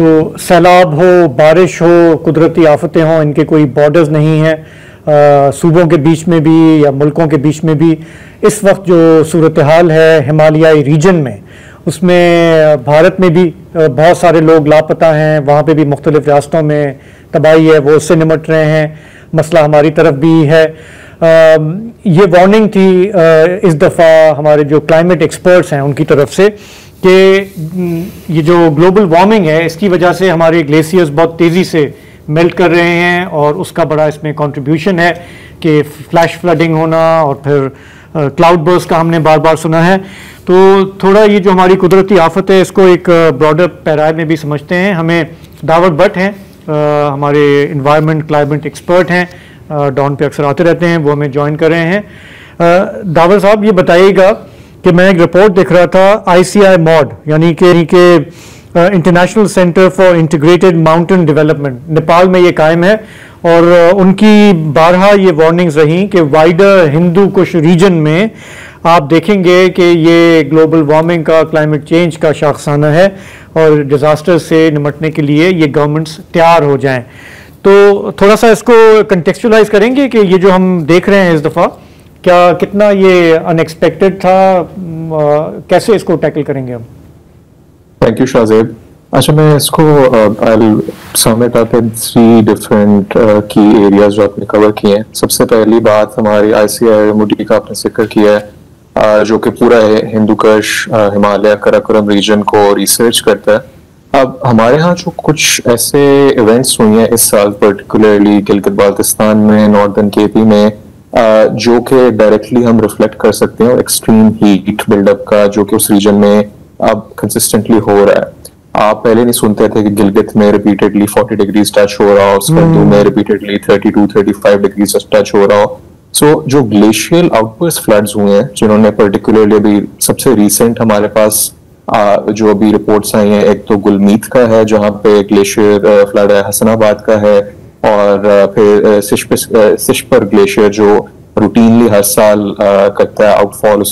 तो सैलाब हो, बारिश हो, कुदरती आफतें हों, इनके कोई बॉर्डर्स नहीं हैं। सूबों के बीच में भी या मुल्कों के बीच में भी इस वक्त जो सूरत हाल है हिमालयाई रीजन में, उसमें भारत में भी बहुत सारे लोग लापता हैं। वहाँ पे भी मुख्तलिफ रियासतों में तबाही है, वो उससे निमट रहे हैं। मसला हमारी तरफ भी है। ये वार्निंग थी इस दफ़ा हमारे जो क्लाइमेट एक्सपर्ट्स हैं उनकी तरफ से कि ये जो ग्लोबल वार्मिंग है इसकी वजह से हमारे ग्लेशियर्स बहुत तेज़ी से मेल्ट कर रहे हैं और उसका बड़ा इसमें कंट्रीब्यूशन है कि फ्लैश फ्लडिंग होना और फिर क्लाउड बर्स्ट का हमने बार बार सुना है। तो थोड़ा ये जो हमारी कुदरती आफत है इसको एक ब्रॉडर पैराए में भी समझते हैं। हमें दावत भट्ट हैं, हमारे इन्वायरमेंट क्लाइमेट एक्सपर्ट हैं, डॉन पे अक्सर आते रहते हैं, वो हमें ज्वाइन कर रहे हैं। दावत साहब ये बताइएगा कि मैं एक रिपोर्ट देख रहा था ICI मॉड यानी कि international centre for integrated mountain development, Nepal में ये कायम है और उनकी बारहा ये वार्निंग्स रही कि वाइडर हिंदू कुश रीजन में आप देखेंगे कि ये ग्लोबल वार्मिंग का, क्लाइमेट चेंज का शाखसाना है और डिज़ास्टर से निमटने के लिए ये गवर्नमेंट्स तैयार हो जाएं। तो थोड़ा सा इसको कंटेक्चुअलाइज करेंगे कि ये जो हम देख रहे हैं इस दफ़ा क्या कितना ये अनएक्सपेक्टेड था, कैसे इसको टैकल करेंगे हम? Thank you Shahzeb. अच्छा, मैं इसको सम इट अप इन 3 डिफरेंट की एरियाज जो आपने कवर किए हैं। सबसे पहली बात हमारी ICI मुडी का आपने जिक्र किया है, जो कि पूरा हिंदू कुश, हिमालय, कराकोरम रीजन को रिसर्च करता है। अब हमारे यहाँ जो कुछ ऐसे इवेंट्स हुई हैं इस साल, पर्टिकुलरली गिलगित बाल्टिस्तान में, नॉर्दर्न KP में, जो कि डायरेक्टली हम रिफ्लेक्ट कर सकते हैं एक्सट्रीम हीट बिल्डअप का जो कि उस रीजन में अब कंसिस्टेंटली हो रहा है। आप पहले नहीं सुनते थे कि गिलगित में रिपीटेडली 40 डिग्रीज टच हो रहा हो, स्कंदू में रिपीटेडली 32-35 डिग्रीज टच हो रहा हो। सो जो ग्लेशियल आउटबर्स्ट फ्लड्स हुए हैं, जिन्होंने पर्टिकुलरली अभी सबसे रिसेंट हमारे पास जो अभी रिपोर्ट्स आई हैं, एक तो गुलमीत का है जहाँ पे ग्लेशियर फ्लड है, हसनाबाद का है, और फिर सिशपर ग्लेशियर जो रूटीनली हर साल करता है आउटफॉल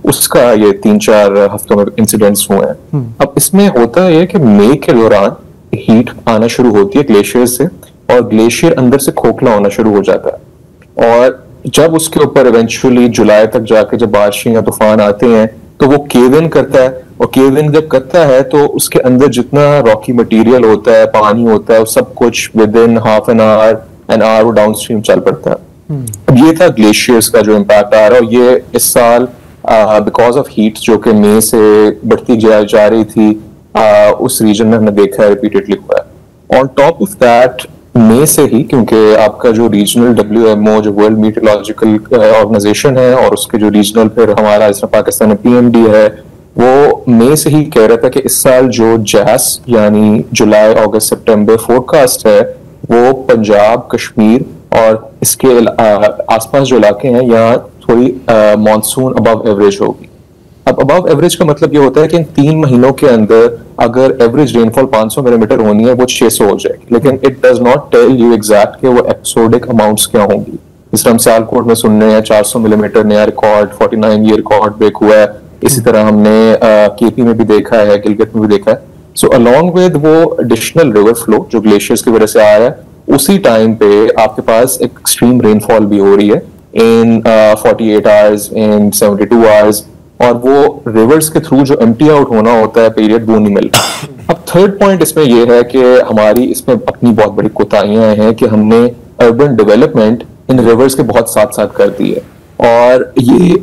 उसका ये 3-4 हफ्तों में इंसिडेंट्स हुए हैं। अब इसमें होता है कि मई के दौरान हीट आना शुरू होती है ग्लेशियर से और ग्लेशियर अंदर से खोखला होना शुरू हो जाता है, और जब उसके ऊपर इवेंचुअली जुलाई तक जाके जब बारिशें या तूफान आते हैं तो वो केव इन करता है, और केव इन जब करता है तो उसके अंदर जितना रॉकी मटेरियल होता है, पानी होता है, सब कुछ with in half an hour वो डाउन स्ट्रीम चल पड़ता है। अब ये था ग्लेशियर्स का जो इम्पैक्ट आ रहा है, और ये इस साल बिकॉज ऑफ हीट जो कि मई से बढ़ती जा रही थी, उस रीजन में हमने देखा है रिपीटेडली हुआ है। ऑन टॉप ऑफ दैट मई से ही, क्योंकि आपका जो रीजनल WMO जो वर्ल्ड मीटरोलॉजिकल ऑर्गेनाइजेशन है और उसके जो रीजनल फिर हमारा इस पाकिस्तान में PMD है, वो मई से ही कह रहा था कि इस साल जो जैस यानी जुलाई अगस्त सितंबर फोरकास्ट है वो पंजाब, कश्मीर और इसके आसपास जो इलाके हैं यहाँ थोड़ी मॉनसून अबव एवरेज होगी। अब अबव एवरेज का मतलब ये होता है कि इन 3 महीनों के अंदर अगर एवरेज रेनफॉल 500 मिलीमीटर होनी है वो 600 हो जाएगी, लेकिन it does not tell you exact कि वो एपिसोडिक अमाउंट्स क्या होंगी। जिस तरह हम सियालकोट में सुन रहे हैं 400 मिलीमीटर नया रिकॉर्ड, 49 ईयर रिकॉर्ड ब्रेक हुआ है, इसी तरह हमने KP में भी देखा है, गिलगित में भी देखा है। सो अलॉन्ग विद वो एडिशनल रिवर फ्लो जो ग्लेशियर्स की वजह से आया है, उसी टाइम पे आपके पास एक्सट्रीम रेनफॉल भी हो रही है इन 48 आवर्स, इन 72 आवर्स, और वो रिवर्स के थ्रू जो एम्प्टी आउट होना होता है पीरियड वो नहीं मिल रहा। अब थर्ड पॉइंट इसमें यह है कि हमारी इसमें अपनी बहुत बड़ी कोताहियां हैं कि हमने अर्बन डेवलपमेंट इन रिवर्स के बहुत साथ साथ कर दी है, और ये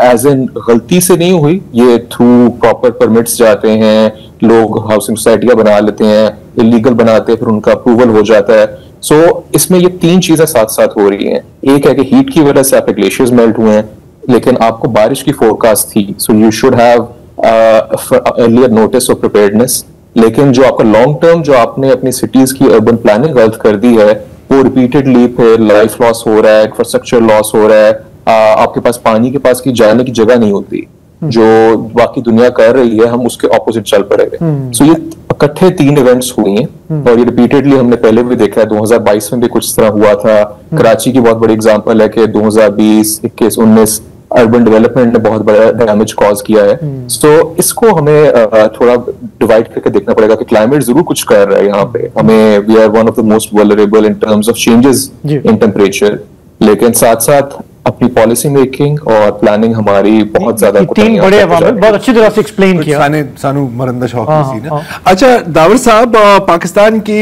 एज एन गलती से नहीं हुई, ये थ्रू प्रॉपर परमिट्स जाते हैं, लोग हाउसिंग सोसाइटियां बना लेते हैं, इलीगल बनाते हैं, फिर उनका अप्रूवल हो जाता है। सो इसमें ये 3 चीजें साथ साथ हो रही हैं। एक है कि हीट की वजह से आपके ग्लेशियर्स मेल्ट हुए हैं, लेकिन आपको बारिश की फोरकास्ट थी, so you should have earlier notice of preparedness. लेकिन जो आपका लॉन्ग टर्म जो आपने अपनी सिटीज की अर्बन प्लानिंग गलत कर दी है, वो रिपीटेडली फिर लाइफ लॉस हो रहा है, इंफ्रास्ट्रक्चर लॉस हो रहा है, आपके पास पानी के पास की जाने की जगह नहीं होती, जो बाकी दुनिया कर रही है हम उसके ऑपोजिट चल पड़ेंगे। सो ये इकट्ठे 3 इवेंट्स हुई हैं और ये रिपीटेडली हमने पहले भी देखा है, 2022 में भी कुछ तरह हुआ था। कराची की बहुत बड़ी एग्जांपल है कि 2020, 21, 19 अर्बन डेवलपमेंट ने बहुत बड़ा डैमेज कॉज किया है। सो इसको हमें थोड़ा डिवाइड करके देखना पड़ेगा कि क्लाइमेट जरूर कुछ कर रहा है यहाँ पे, हमें we are one of the most vulnerable in terms of changes in temperature, लेकिन साथ साथ अपनी पॉलिसी मेकिंग और प्लानिंग हमारी बहुत ज्यादा तीन बड़े अवामिल बहुत अच्छी तरह से एक्सप्लेन किया सानू मरंदा शौक ना। अच्छा दावर साहब, पाकिस्तान की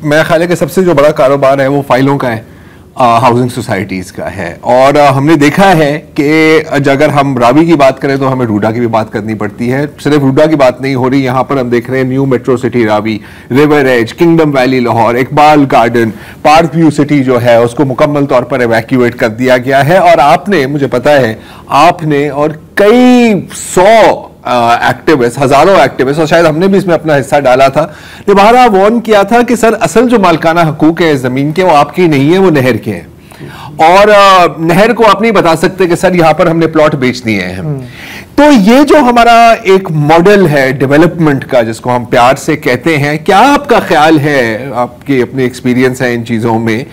मेरा ख्याल है कि सबसे जो बड़ा कारोबार है वो फाइलों का है, हाउसिंग सोसाइटीज का है, और हमने देखा है कि अगर हम रावी की बात करें तो हमें रूडा की भी बात करनी पड़ती है। सिर्फ रूडा की बात नहीं हो रही, यहाँ पर हम देख रहे हैं New Metro City Ravi, River Edge, Kingdom Valley Lahore, Iqbal Garden, Park View City जो है उसको मुकम्मल तौर पर इवैक्यूएट कर दिया गया है। और आपने, मुझे पता है, आपने और कई 100 एक्टिविस्ट, हजारों एक्टिविस्ट, और शायद हमने भी इसमें अपना हिस्सा डाला था, ने बारहा वार्न किया था कि सर असल जो मालकाना हकूक है इस जमीन के वो आपकी नहीं है, वो नहर के हैं, और नहर को आप नहीं बता सकते कि सर यहां पर हमने प्लॉट बेच दिए हैं। तो ये जो हमारा एक मॉडल है डेवलपमेंट का जिसको हम प्यार से कहते हैं, क्या आपका ख्याल है, आपके अपने एक्सपीरियंस है इन चीजों में,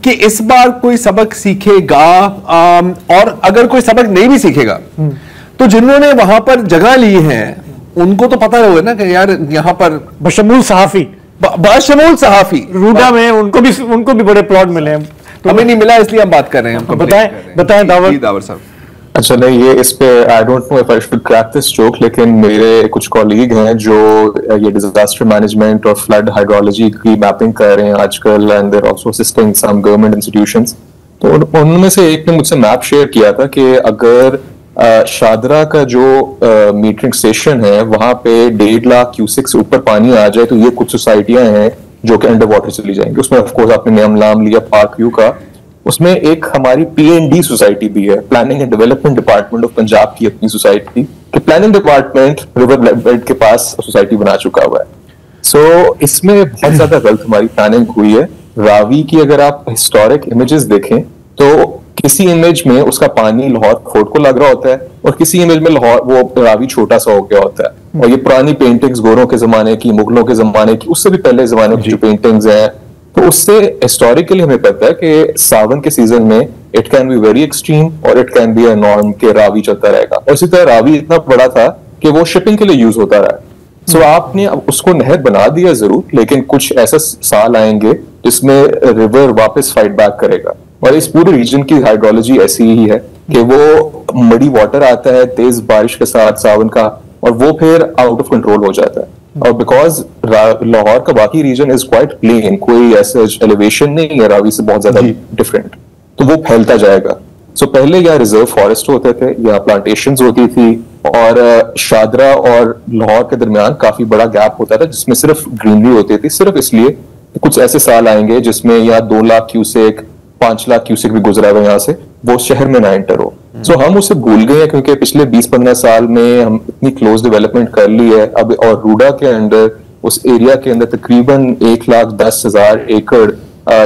कि इस बार कोई सबक सीखेगा, और अगर कोई सबक नहीं भी सीखेगा तो जिन्होंने वहां पर जगह ली है उनको तो पता होगा ना कि यार यहाँ पर बशमूल सहाफी रूडा में उनको भी बड़े प्लॉट मिले हैं, तो हमें नहीं मिला, इसलिए हम बात कर रहे हैं। हम बताएं दावर साहब। अच्छा, नहीं, ये इस पे I don't know if I should crack this joke, लेकिन मेरे कुछ कॉलीग हैं जो ये डिजास्टर मैनेजमेंट और फ्लड हाइड्रोलॉजी की मैपिंग कर रहे हैं आजकल, and they are also assisting some government institutions. तो उनमें से एक ने मुझसे मैप शेयर किया था कि अगर शादरा का जो मीटरिंग स्टेशन है वहां पे 1.5 लाख क्यूसेक से ऊपर पानी आ जाए तो ये कुछ सोसाइटियां हैं जो कि अंडर वाटर चली जाएंगी। उसमें ऑफ कोर्स आपने नाम लिया पार्क व्यू का, उसमें एक हमारी PND सोसाइटी भी है, planning and development department of Punjab की अपनी सोसाइटी, कि प्लानिंग डिपार्टमेंट रिवर बेड के पास सोसाइटी बना चुका हुआ है। सो इसमें बहुत ज्यादा गलत हमारी प्लानिंग हुई है। रावी की अगर आप हिस्टोरिक इमेजेस देखें तो किसी इमेज में उसका पानी लाहौर फोर्ट को लग रहा होता है और किसी इमेज में लाहौर वो रावी छोटा सा हो गया होता है। और ये पुरानी पेंटिंग्स गोरों के जमाने की, मुगलों के जमाने की, उससे भी पहले जमाने की जो पेंटिंग्स हैं, तो उससे हिस्टोरिकली हमें पता है कि सावन के सीजन में it can be very extreme और it can be a norm के रावी चलता रहेगा। और इसी तरह रावी इतना बड़ा था कि वो शिपिंग के लिए यूज होता रहा। सो आपने उसको नहर बना दिया जरूर, लेकिन कुछ ऐसा साल आएंगे जिसमें रिवर वापस फाइट बैक करेगा। और इस पूरे रीजन की हाइड्रोलॉजी ऐसी ही है कि वो मडी वाटर आता है तेज बारिश के साथ सावन का, और वो फिर आउट ऑफ कंट्रोल हो जाता है। और बिकॉज लाहौर का बाकी रीजन इज क्वाइट प्लेन, कोई ऐसा एलिवेशन नहीं है रावी से बहुत ज्यादा डिफरेंट, तो वो फैलता जाएगा। सो पहले यहाँ रिजर्व फॉरेस्ट होते थे, यहाँ प्लांटेशंस होती थी, और शादरा और लाहौर के दरमियान काफी बड़ा गैप होता था जिसमें सिर्फ ग्रीनरी होती थी। सिर्फ इसलिए कुछ ऐसे साल आएंगे जिसमें यहाँ 2 लाख क्यूसेक, 5 लाख क्यूसेक भी गुजरा हुआ यहाँ से, वो शहर में ना एंटर हो। सो हम उसे भूल गए हैं क्योंकि पिछले 20-15 साल में हम इतनी क्लोज डेवलपमेंट कर ली है अब। और रूडा के अंदर, उस एरिया के अंदर तकरीबन 1,10,000 एकड़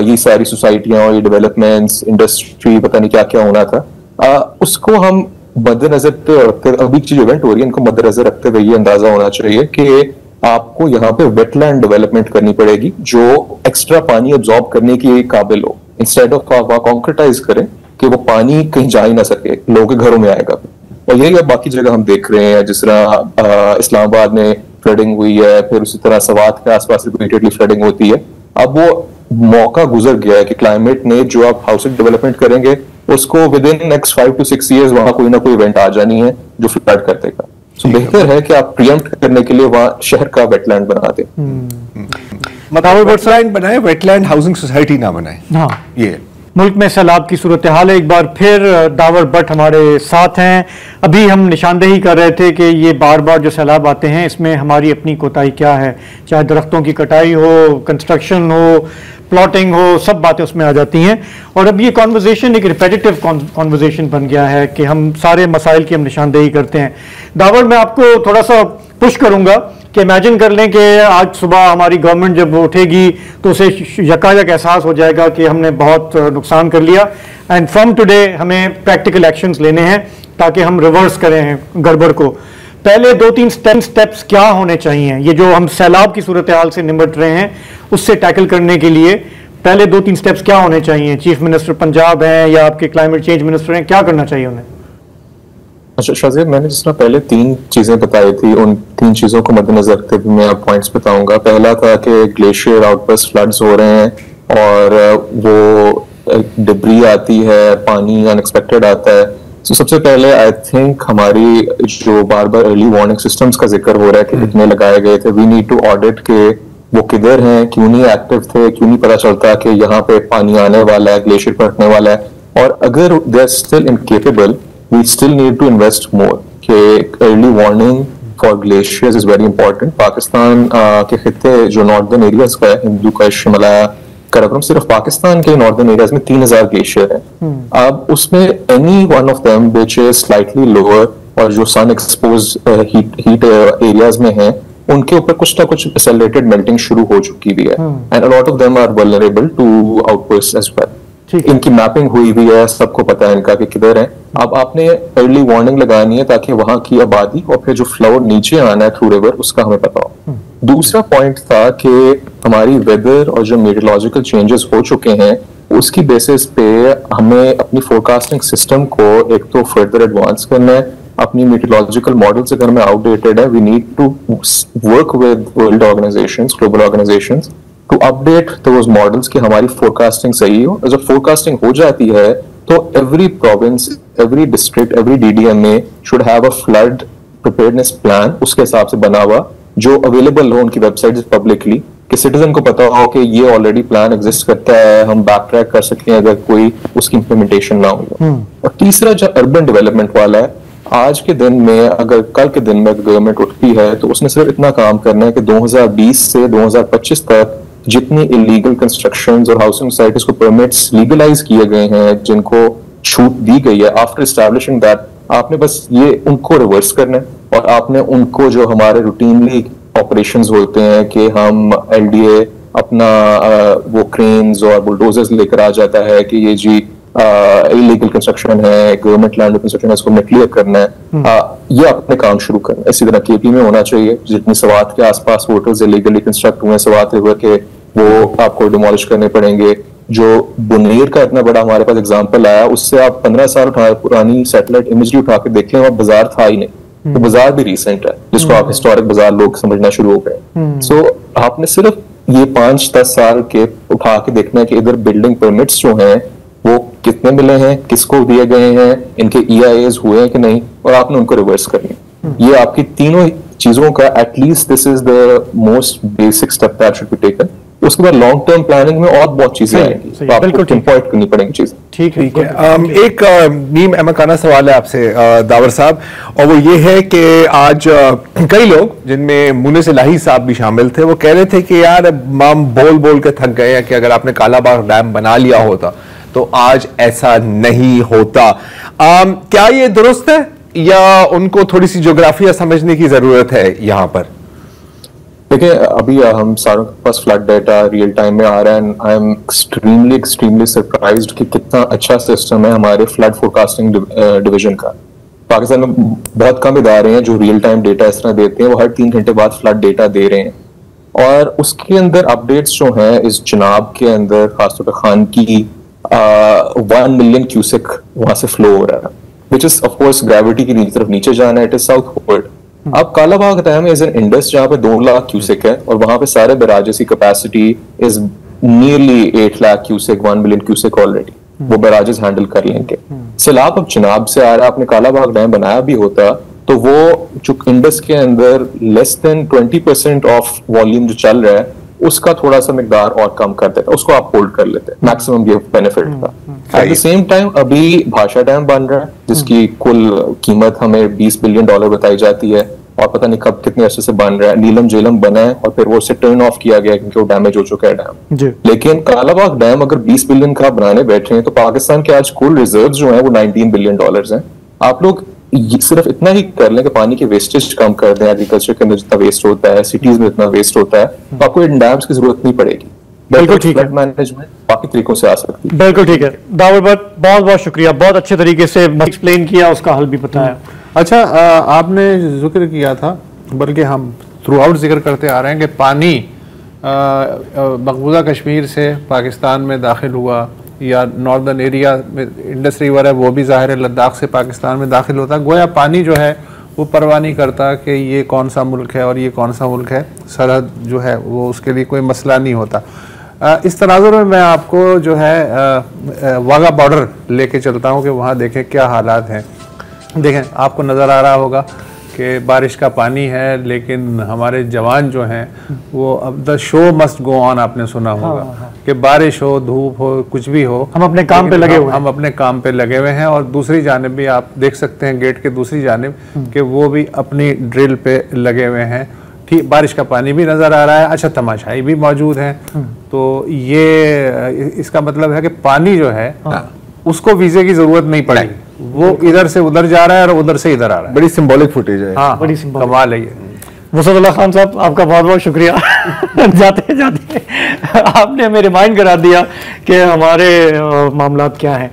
ये सारी सोसाइटियां और ये डेवलपमेंट्स, इंडस्ट्री, पता नहीं क्या क्या होना था, उसको हम मद्देनजर रखते, अभी जो इवेंट हो रही है इनको मद्देनजर रखते हुए ये अंदाजा होना चाहिए कि आपको यहाँ पे वेटलैंड डेवलपमेंट करनी पड़ेगी जो एक्स्ट्रा पानी एब्जॉर्ब करने के काबिल हो, इंस्टेड ऑफ आप कॉन्क्रीटाइज करें कि वो पानी कहीं जा ही ना सके, लोगों के घरों में आएगा। और यही अब बाकी जगह हम देख रहे हैं, जिस तरह इस्लामाबाद में फ्लडिंग हुई है, फिर उसी तरह सवात के आसपास रिपीटेडली फ्लडिंग होती है। अब वो मौका गुजर गया है कि क्लाइमेट ने जो आप हाउसिंग डेवलपमेंट करेंगे उसको with in next 5 to 6 years वहां कोई ना कोई इवेंट आ जानी है जो फ्लड कर देगा। सो बेहतर है कि आप प्रीएम्प्ट करने के लिए वहां शहर का वेटलैंड बना दें। मतलब वेटलैंड बनाए, वेटलैंड हाउसिंग सोसाइटी ना बनाए। हाँ, ये मुल्क में सैलाब की सूरत हाल है। एक बार फिर दावर भट्ट हमारे साथ हैं। अभी हम निशानदेही कर रहे थे कि ये बार बार जो सैलाब आते हैं इसमें हमारी अपनी कोताही क्या है, चाहे दरख्तों की कटाई हो, कंस्ट्रक्शन हो, प्लॉटिंग हो, सब बातें उसमें आ जाती हैं। और अब ये कॉन्वर्जेशन एक रिपेटिटिव कॉन्वर्जेशन बन गया है कि हम सारे मसाइल की हम निशानदेही करते हैं। दावर, मैं आपको थोड़ा सा पुश करूंगा कि इमेजिन कर लें कि आज सुबह हमारी गवर्नमेंट जब उठेगी तो उसे यकायक एहसास हो जाएगा कि हमने बहुत नुकसान कर लिया, एंड फ्रॉम टुडे हमें प्रैक्टिकल एक्शंस लेने हैं ताकि हम रिवर्स करें गड़बड़ को। पहले 2-3 स्टेप्स क्या होने चाहिए, ये जो हम सैलाब की सूरत हाल से निपट रहे हैं उससे टैकल करने के लिए पहले 2-3 स्टेप्स क्या होने चाहिए? चीफ मिनिस्टर पंजाब हैं या आपके क्लाइमेट चेंज मिनिस्टर हैं, क्या करना चाहिए उन्हें? अच्छा शाज़ेब, मैंने जिस तरह पहले 3 चीजें बताई थी, उन 3 चीजों को मद्देनजर रखते हुए मैं अब पॉइंट्स बताऊंगा। पहला था कि ग्लेशियर आउटबर्स्ट फ्लड्स हो रहे हैं और वो डिब्री आती है, पानी अनएक्सपेक्टेड आता है। तो सबसे पहले आई थिंक हमारी जो बार बार अर्ली वार्निंग सिस्टम्स का जिक्र हो रहा है कि कितने लगाए गए थे, वी नीड टू ऑडिट के वो किधर हैं, क्यों नहीं एक्टिव थे, क्यों नहीं पता चलता कि यहाँ पे पानी आने वाला है, ग्लेशियर फटने वाला है। और अगर they are still incapable, we still need to invest more कि early warning for glaciers is very important। Pakistan के खित्ते जो नॉर्दर्न एरियाज का है, हिंदू कुश, हिमालय, कराकोरम, सिर्फ पाकिस्तान के नॉर्दर्न एरियाज में 3000 ग्लेशियर हैं। अब उसमें any one of them which is slightly lower और जो सन एक्सपोज हीट एरियाज में हैं, उनके ऊपर कुछ ना कुछ एक्सेलरेटेड मेल्टिंग शुरू हो चुकी भी है and a lot of them are vulnerable to outburst as well. इनकी मैपिंग हुई हुई है, सबको पता है इनका कि किधर है। अब आपने अर्ली वार्निंग लगानी है ताकि वहां की आबादी और फिर जो फ्लो नीचे आना है थ्रू रिवर उसका हमें पता हो। दूसरा पॉइंट था कि हमारी वेदर और जो मेट्रोलॉजिकल चेंजेस हो चुके हैं उसकी बेसिस पे हमें अपनी फोरकास्टिंग सिस्टम को एक तो फर्दर एडवांस करना है। अपनी मेट्रोलॉजिकल मॉडल्स अगर हमें आउटडेटेड है, we need to work with world organisations, global organisations to update those models कि हमारी फोरकास्टिंग सही हो। जब फोरकास्टिंग हो जाती है तो every province, every district, every DDMA should have a flood preparedness plan उसके हिसाब से बना हुआ, जो अवेलेबल हो उनकी वेबसाइट पब्लिकली, कि सिटीजन को पता हो कि ये ऑलरेडी प्लान एग्जिस्ट करता है, हम बैक ट्रैक कर सकते हैं अगर कोई उसकी इंप्लीमेंटेशन ना हो। और तीसरा जो अर्बन डेवलपमेंट वाला है, आज के दिन में अगर कल के दिन में गवर्नमेंट उठती है तो उसने सिर्फ इतना काम करना है कि 2020 से 2025 तक जितनी इलीगल कंस्ट्रक्शंस और हाउसिंग सोसाइटीज को परमिट्स लीगलाइज किए गए हैं, जिनको छूट दी गई है आफ्टर एस्टैब्लिशिंग दैट, आपने बस ये उनको रिवर्स करना है और आपने उनको जो हमारे रूटीनली ऑपरेशंस होते हैं कि हम एलडीए अपना वो क्रेन्स और बुलडोजर्स लेकर आ जाता है कि ये जी इलीगल कंस्ट्रक्शन है, गवर्नमेंट लैंड कंस्ट्रक्शन है, इसको क्लियर करना है, ये अपने काम शुरू करना है। इसी तरह केपी में होना चाहिए, जितने सवात के आसपास होटल्स इलीगली कंस्ट्रक्ट हुए हैं सवात रिवर के, वो आपको डिमोलिश करने पड़ेंगे। जो बुनेर का इतना बड़ा हमारे पास एग्जांपल आया, उससे आप 15 साल पुरानी सैटेलाइट इमेजरी उठा के देख लें, वहां बाजार था ही नहीं। तो बाजार भी रिसेंट है जिसको आप हिस्टोरिक बाजार लोग समझना शुरू हो गए। सो आपने सिर्फ ये 5-10 साल के उठा के देखना है कि इधर बिल्डिंग परमिट्स जो हैं वो कितने मिले हैं, किसको दिए गए हैं, इनके EIAs हुए हैं कि नहीं, और आपने उनको रिवर्स करनी। ये आपकी तीनों चीजों का at least this is the most basic step that should be taken. उसके बाद लॉन्ग टर्म प्लानिंग में और बहुत चीजें आएंगी, तो आपको पिनपॉइंट करनी पड़ेंगी चीजें। ठीक है। एक नीम अहमकाना सवाल है आपसे दावर साहब, और वो ये है कि आज कई लोग जिनमें मुनीस इलाही साहब भी शामिल थे, वो कह रहे थे कि यार हम बोल बोल के थक गए हैं कि अगर आपने कालाबाग डैम बना लिया होता तो आज ऐसा नहीं होता। क्या ये दुरुस्त है या उनको थोड़ी सी ज्योग्राफिया समझने की जरूरत है यहाँ पर? देखिए, अभी हम सारों के पास फ्लड डाटा रियल टाइम में आ रहा है। आई एम एक्सट्रीमली सरप्राइज्ड कि कितना अच्छा सिस्टम है हमारे फ्लड फोरकास्टिंग डिवीजन का। पाकिस्तान में बहुत कम इदारे हैं जो रियल टाइम डेटा इस तरह देते हैं, वो हर 3 घंटे बाद फ्लड डेटा दे रहे हैं। और उसके अंदर अपडेट्स जो हैं इस जनाब के अंदर, खासतौर पर खान की 1 मिलियन क्यूसेक वहां से फ्लो हो रहा है, which is of course gravity की तरफ नीचे जाना है, इट इज साउथवर्ड। अब Kalabagh dam is an Indus जहां पे 2 लाख क्यूसेक है और वहां पे सारे बैराजेस की capacity is nearly 8 lakh cusec, 1 million cusec already वो बैराजेस हैंडल कर लेंगे। सैलाब अब चिनाब से आ रहा है, आपने कालाबाग डैम बनाया भी होता तो वो जो इंडस के अंदर लेस देन 20% ऑफ वॉल्यूम जो चल रहा है उसका थोड़ा सा मिकदार और कम कर देता, उसको आप होल्ड कर लेते, मैक्सिमम ये बेनिफिट था। एट द सेम टाइम अभी भाषा डैम बन रहा है जिसकी कुल कीमत हमें $20 बिलियन बताई जाती है और पता नहीं कब कितने अर्से से बन रहा है। नीलम जेलम बना है और फिर वो उससे टर्न ऑफ किया गया क्योंकि वो डैमेज हो चुका है डैम। लेकिन कालाबाग डैम अगर $20 बिलियन का बनाने बैठे हैं तो पाकिस्तान के आज कुल रिजर्व जो है वो $19 बिलियन हैं। आप लोग सिर्फ इतना ही कर लें कि पानी की वेस्टेज कम कर दें, एग्रीकल्चर के अंदर जितना वेस्ट होता है, सिटीज में जितना वेस्ट होता है, तो आपको इन डैम्स की जरूरत नहीं पड़ेगी। बिल्कुल ठीक है, मैनेजमेंट बाकी तरीकों से आ सकती है। बिल्कुल ठीक है दावर भट्ट, बहुत बहुत शुक्रिया, बहुत अच्छे तरीके से एक्सप्लेन किया, उसका हल भी बताया। अच्छा, आपने जिक्र किया था, बल्कि हम थ्रू आउट जिक्र करते आ रहे हैं कि पानी मकबूजा कश्मीर से पाकिस्तान में दाखिल हुआ या नॉर्दर्न एरिया में इंडस रिवर है वो भी ज़ाहिर है लद्दाख से पाकिस्तान में दाखिल होता है। गोया पानी जो है वो परवाह नहीं करता कि ये कौन सा मुल्क है और ये कौन सा मुल्क है, सरहद जो है वो उसके लिए कोई मसला नहीं होता। इस तनाजुर में मैं आपको जो है वाघा बॉर्डर लेके चलता हूँ कि वहाँ देखें क्या हालात हैं। देखें आपको नज़र आ रहा होगा कि बारिश का पानी है, लेकिन हमारे जवान जो हैं वो अब the show must go on, आपने सुना होगा कि बारिश हो धूप हो कुछ भी हो हम अपने काम पे लगे हुए हैं। हम अपने काम पे लगे हुए हैं। और दूसरी जानिब भी आप देख सकते हैं गेट के दूसरी जानिब कि वो भी अपनी ड्रिल पे लगे हुए हैं। ठीक, बारिश का पानी भी नज़र आ रहा है, अच्छा तमाशाई भी मौजूद हैं। तो ये इसका मतलब है कि पानी जो है उसको वीज़े की ज़रूरत नहीं पड़ेगी, वो इधर से उधर जा रहा है और उधर से इधर आ रहा है। बड़ी सिंबॉलिक फुटेज है। हाँ, बड़ी कमाल है ये। वसदुल्लाह खान साहब, आपका बहुत बहुत शुक्रिया। जाते जाते आपने हमें रिमाइंड करा दिया कि हमारे मामलात क्या हैं।